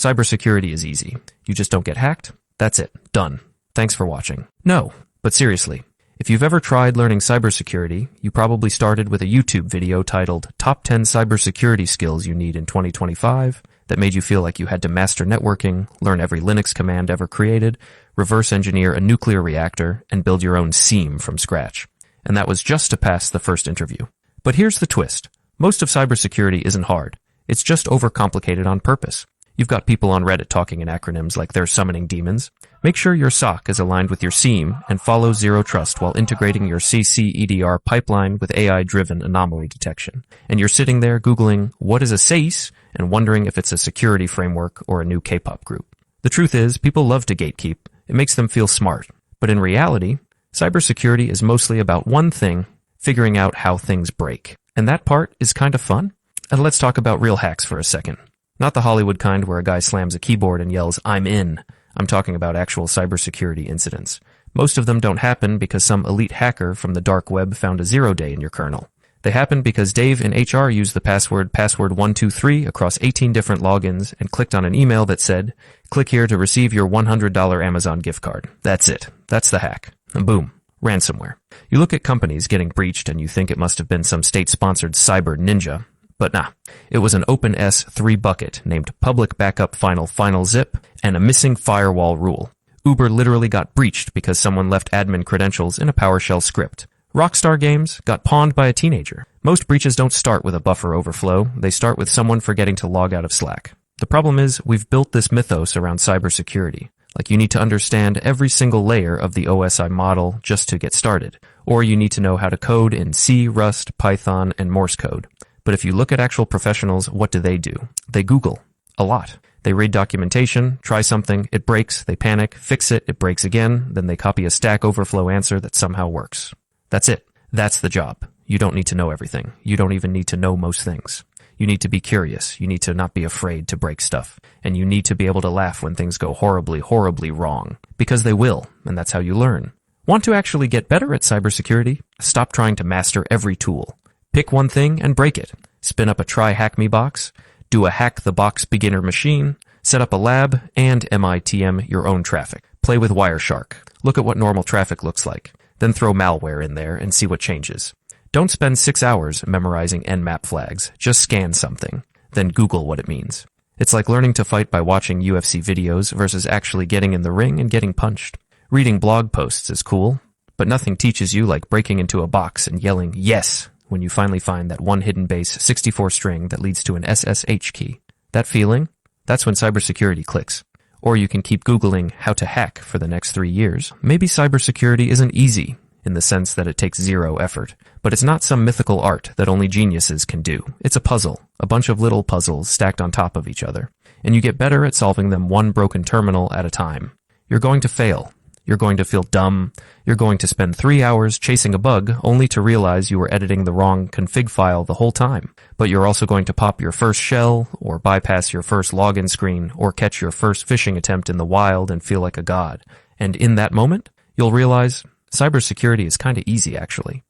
Cybersecurity is easy. You just don't get hacked. That's it. Done. Thanks for watching. No, but seriously, if you've ever tried learning cybersecurity, you probably started with a YouTube video titled Top 10 Cybersecurity Skills You Need in 2025 that made you feel like you had to master networking, learn every Linux command ever created, reverse engineer a nuclear reactor, and build your own SIEM from scratch. And that was just to pass the first interview. But here's the twist. Most of cybersecurity isn't hard. It's just overcomplicated on purpose. You've got people on Reddit talking in acronyms like they're summoning demons. Make sure your SOC is aligned with your SIEM and follow Zero Trust while integrating your CC/EDR pipeline with AI-driven anomaly detection. And you're sitting there Googling, what is a SACE, and wondering if it's a security framework or a new K-pop group. The truth is, people love to gatekeep. It makes them feel smart. But in reality, cybersecurity is mostly about one thing, figuring out how things break. And that part is kind of fun. And let's talk about real hacks for a second. Not the Hollywood kind where a guy slams a keyboard and yells, "I'm in." I'm talking about actual cybersecurity incidents. Most of them don't happen because some elite hacker from the dark web found a 0-day in your kernel. They happen because Dave in HR used the password 123 across 18 different logins and clicked on an email that said, "Click here to receive your $100 Amazon gift card." That's it. That's the hack. And boom. Ransomware. You look at companies getting breached and you think it must have been some state-sponsored cyber ninja. But nah, it was an open S3 bucket named Public Backup Final Zip and a missing firewall rule. Uber literally got breached because someone left admin credentials in a PowerShell script. Rockstar Games got pawned by a teenager. Most breaches don't start with a buffer overflow, they start with someone forgetting to log out of Slack. The problem is, we've built this mythos around cybersecurity. Like you need to understand every single layer of the OSI model just to get started. Or you need to know how to code in C, Rust, Python, and Morse code. But if you look at actual professionals, what do? They Google. A lot. They read documentation, try something, it breaks, they panic, fix it, it breaks again, then they copy a Stack Overflow answer that somehow works. That's it. That's the job. You don't need to know everything. You don't even need to know most things. You need to be curious. You need to not be afraid to break stuff. And you need to be able to laugh when things go horribly, horribly wrong. Because they will, and that's how you learn. Want to actually get better at cybersecurity? Stop trying to master every tool. Pick one thing and break it. Spin up a Try Hack Me box, do a Hack the Box beginner machine, set up a lab, and MITM your own traffic. Play with Wireshark. Look at what normal traffic looks like. Then throw malware in there and see what changes. Don't spend 6 hours memorizing Nmap flags. Just scan something. Then Google what it means. It's like learning to fight by watching UFC videos versus actually getting in the ring and getting punched. Reading blog posts is cool, but nothing teaches you like breaking into a box and yelling, "Yes!" when you finally find that one hidden base 64 string that leads to an SSH key. That feeling? That's when cybersecurity clicks. Or you can keep Googling how to hack for the next 3 years. Maybe cybersecurity isn't easy, in the sense that it takes zero effort. But it's not some mythical art that only geniuses can do. It's a puzzle, a bunch of little puzzles stacked on top of each other. And you get better at solving them one broken terminal at a time. You're going to fail. You're going to feel dumb. You're going to spend 3 hours chasing a bug only to realize you were editing the wrong config file the whole time. But you're also going to pop your first shell, or bypass your first login screen, or catch your first phishing attempt in the wild and feel like a god. And in that moment, you'll realize cybersecurity is kind of easy, actually.